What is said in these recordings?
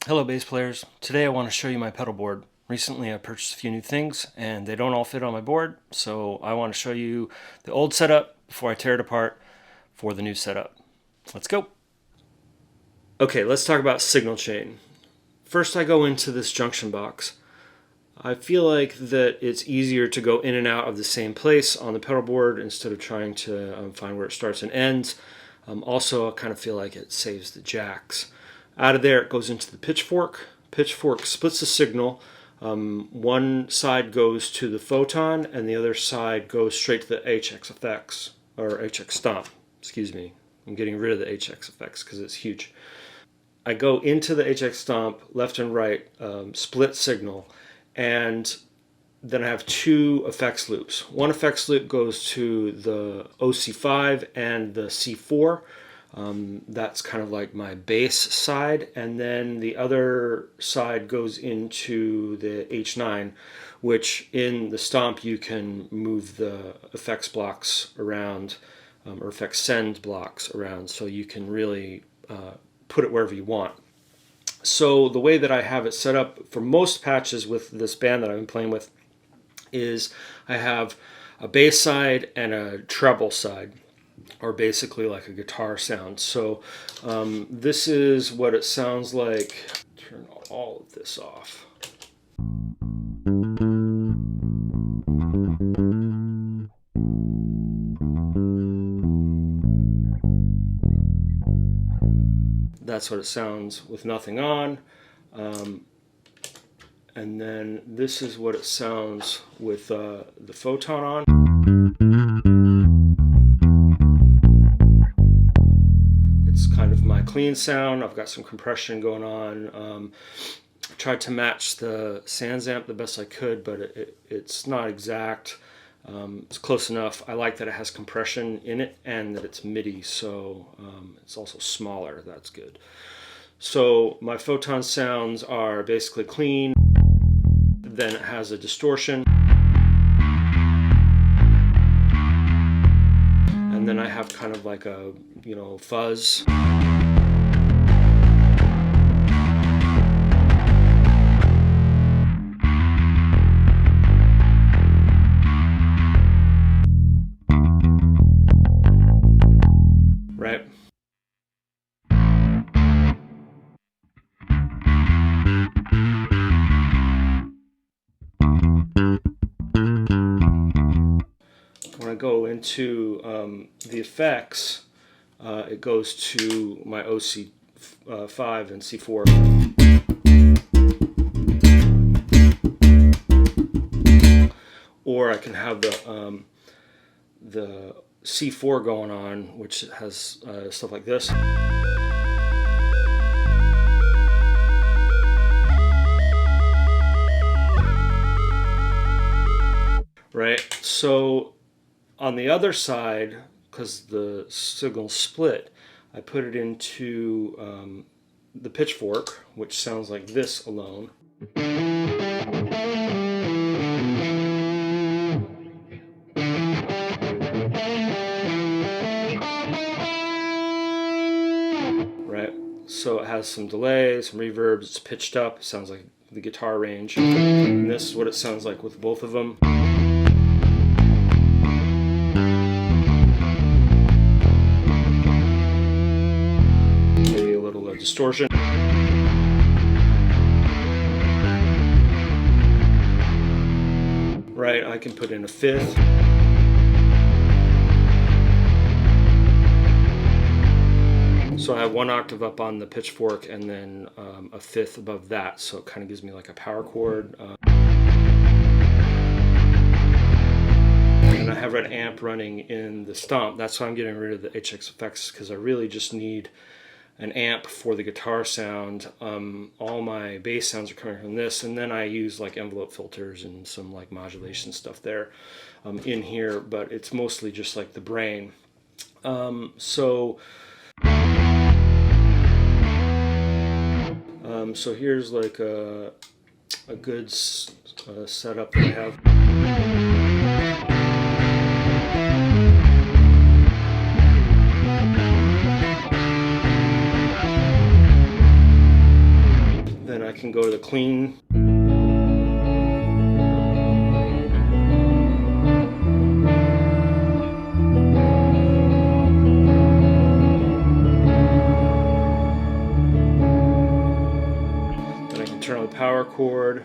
Hello bass players. Today I want to show you my pedal board. Recently I purchased a few new things and they don't all fit on my board, so I want to show you the old setup before I tear it apart for the new setup. Let's go. Okay, let's talk about signal chain. First I go into this junction box. I feel like that it's easier to go in and out of the same place on the pedal board instead of trying to find where it starts and ends. Also, I kind of feel like it saves the jacks. Out of there, it goes into the Pitchfork. Pitchfork splits the signal. One side goes to the Photon, and the other side goes straight to the HX effects, or HX Stomp. Excuse me. I'm getting rid of the HX effects because it's huge. I go into the HX Stomp, left and right, split signal, and then I have two effects loops. One effects loop goes to the OC-5 and the C4. That's kind of like my bass side, and then the other side goes into the H9, which in the Stomp you can move the effects blocks around, or effects send blocks around, so you can really put it wherever you want. So the way that I have it set up for most patches with this band that I've been playing with is I have a bass side and a treble side, or basically like a guitar sound. So this is what it sounds like. Turn all of this off. That's what it sounds with nothing on. And then this is what it sounds with the Photon on. It's kind of my clean sound. I've got some compression going on. Tried to match the Sans amp the best I could, but it's not exact. It's close enough. I like that it has compression in it and that it's MIDI, so it's also smaller. That's good. So my Photon sounds are basically clean. Then it has a distortion. And then I have kind of like a, fuzz. Right? When I go into the effects, it goes to my OC-5 and C4. Or I can have the C4 going on, which has stuff like this. Right? So on the other side, because the signal's split, I put it into the Pitchfork, which sounds like this alone. Right? So it has some delay, some reverb, it's pitched up, it sounds like the guitar range. And this is what it sounds like with both of them. Maybe a little distortion. Right, I can put in a fifth. So I have one octave up on the Pitchfork and then a fifth above that, so it kind of gives me like a power chord. And I have an amp running in the Stomp. That's why I'm getting rid of the HX effects, because I really just need an amp for the guitar sound. All my bass sounds are coming from this, and then I use like envelope filters and some like modulation stuff there in here, but it's mostly just like the brain. So here's like a good setup that I have. then I can go to the clean. Then I can turn on the power cord.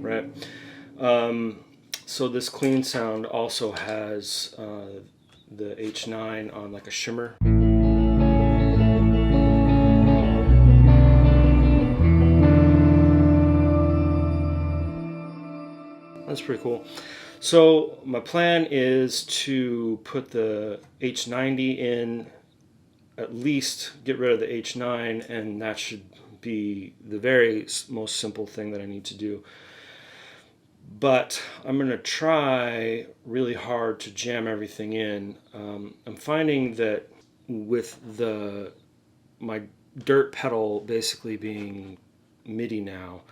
Right. So this clean sound also has the H9 on like a shimmer. That's pretty cool. So my plan is to put the H90 in, at least get rid of the H9, and that should be the very most simple thing that I need to do. But I'm going to try really hard to jam everything in. I'm finding that with my dirt pedal basically being MIDI now,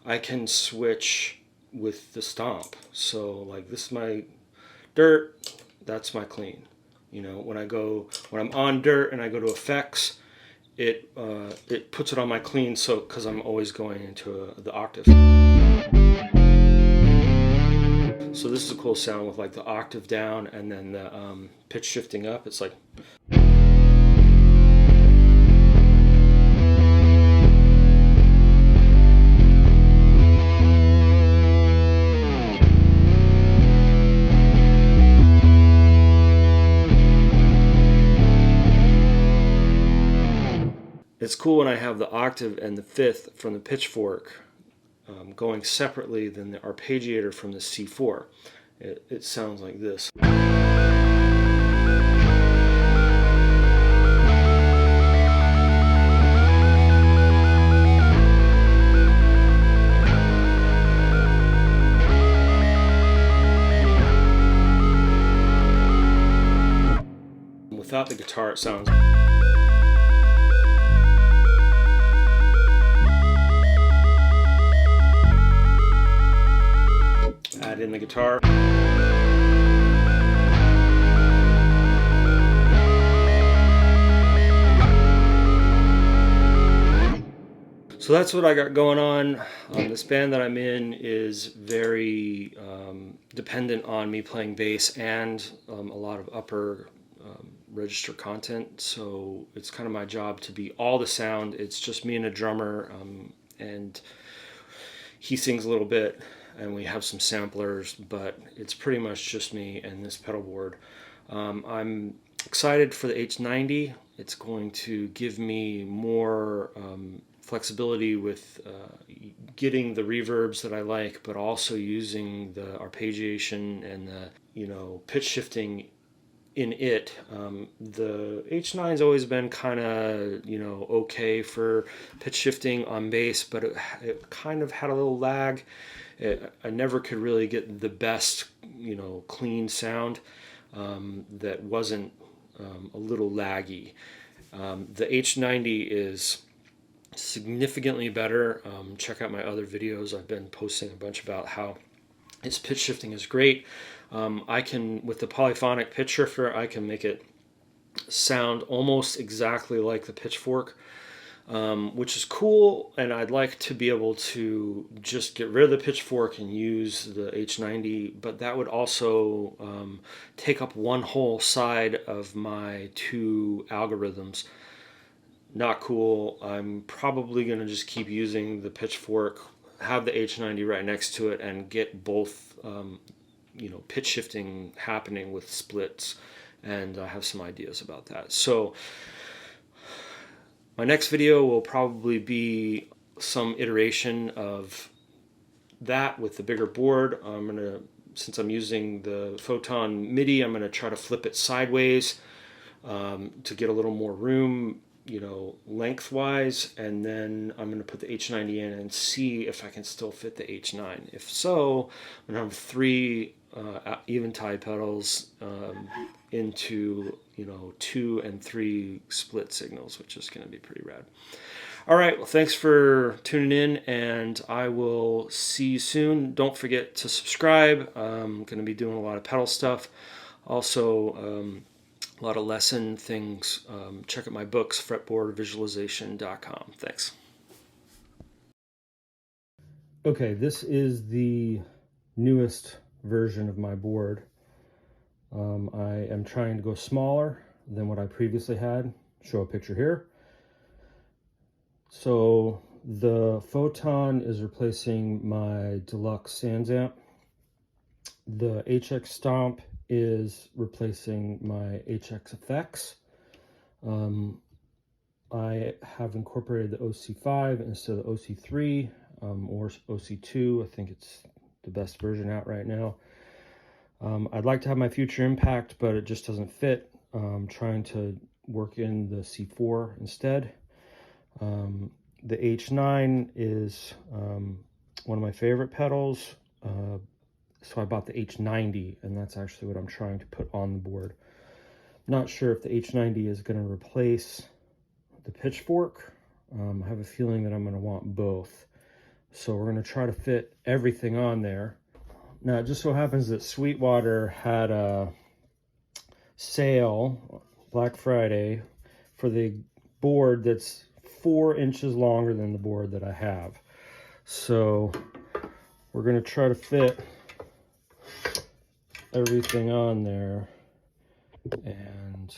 I can switch with the stomp. So like this is my dirt, that's my clean. You know, when I'm on dirt and I go to effects, it puts it on my clean, so because I'm always going into the octave. So this is a cool sound with like the octave down and then the pitch shifting up. It's like. It's cool when I have the octave and the fifth from the Pitchfork going separately than the arpeggiator from the C4. It sounds like this. Without the guitar, it sounds. Add in the guitar. So that's what I got going on. This band that I'm in is very dependent on me playing bass and a lot of upper register content. So it's kind of my job to be all the sound. It's just me and a drummer, and he sings a little bit, and we have some samplers, but it's pretty much just me and this pedal board. I'm excited for the H90. It's going to give me more flexibility with getting the reverbs that I like, but also using the arpeggiation and the pitch shifting in it. The H9's always been kind of okay for pitch shifting on bass, but it kind of had a little lag. I never could really get the best clean sound that wasn't a little laggy. The H90 is significantly better. Check out my other videos. I've been posting a bunch about how its pitch shifting is great. I can, with the polyphonic pitch shifter, I can make it sound almost exactly like the Pitchfork, which is cool, and I'd like to be able to just get rid of the Pitchfork and use the H90, but that would also take up one whole side of my two algorithms. Not cool. I'm probably going to just keep using the Pitchfork, have the H90 right next to it, and get both pitch shifting happening with splits, and I have some ideas about that. So my next video will probably be some iteration of that with the bigger board. Since I'm using the Photon MIDI, I'm gonna try to flip it sideways to get a little more room, lengthwise, and then I'm going to put the H90 in and see if I can still fit the H9. If so, I'm going to have 3 Eventide pedals into 2 and 3 split signals, which is going to be pretty rad. All right, well, thanks for tuning in, and I will see you soon. Don't forget to subscribe. I'm going to be doing a lot of pedal stuff. Also, a lot of lesson things, check out my books, fretboardvisualization.com. Thanks. Okay, this is the newest version of my board. I am trying to go smaller than what I previously had. Show a picture here. So the Photon is replacing my deluxe Sans amp. The HX Stomp is replacing my HX effects. I have incorporated the OC-5 instead of the OC-3 or OC-2. I think it's the best version out right now. I'd like to have my future impact, but it just doesn't fit. I'm trying to work in the C4 instead. The H9 is one of my favorite pedals, so I bought the H90, and that's actually what I'm trying to put on the board. Not sure if the H90 is going to replace the Pitchfork. I have a feeling that I'm going to want both. So we're going to try to fit everything on there. Now, it just so happens that Sweetwater had a sale, Black Friday, for the board that's 4 inches longer than the board that I have. So we're going to try to fit everything on there, and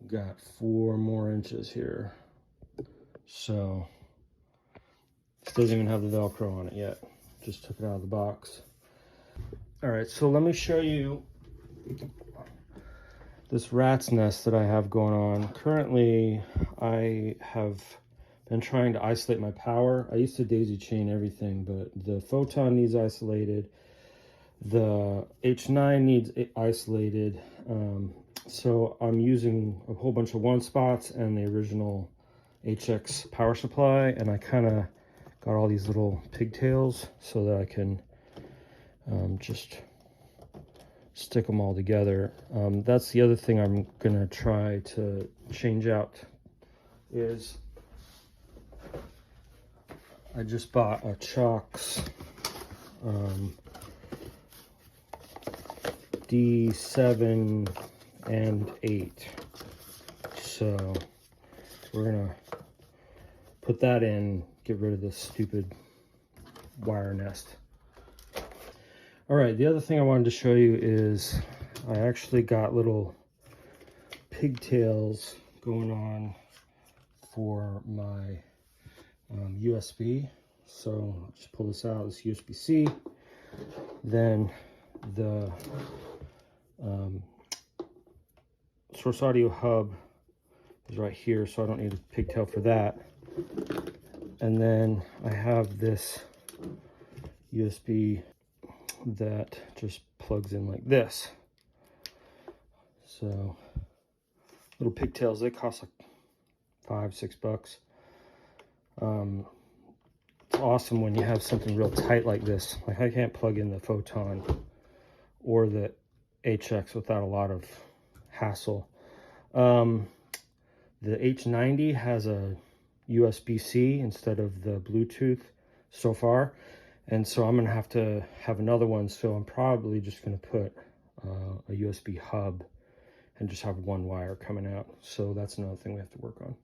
got 4 more inches here. So this doesn't even have the Velcro on it yet. Just took it out of the box. All right, so let me show you this rat's nest that I have going on. Currently, I have been trying to isolate my power. I used to daisy chain everything, but the Photon needs isolated. The H9 needs isolated. So I'm using a whole bunch of one spots and the original HX power supply, and I kind of got all these little pigtails so that I can just stick them all together. That's the other thing I'm gonna try to change out is I just bought a Chalks D7 and 8. So we're gonna put that in, get rid of this stupid wire nest. All right, the other thing I wanted to show you is I actually got little pigtails going on for my USB. So just pull this out, this USB-C. Then the source audio hub is right here, so I don't need a pigtail for that. And then I have this USB that just plugs in like this. So little pigtails, they cost like $5-6. It's awesome when you have something real tight like this. Like I can't plug in the Photon or the HX without a lot of hassle. The H90 has a USB-C instead of the Bluetooth so far, and so I'm gonna have to have another one. So I'm probably just gonna put a USB hub and just have one wire coming out. So that's another thing we have to work on.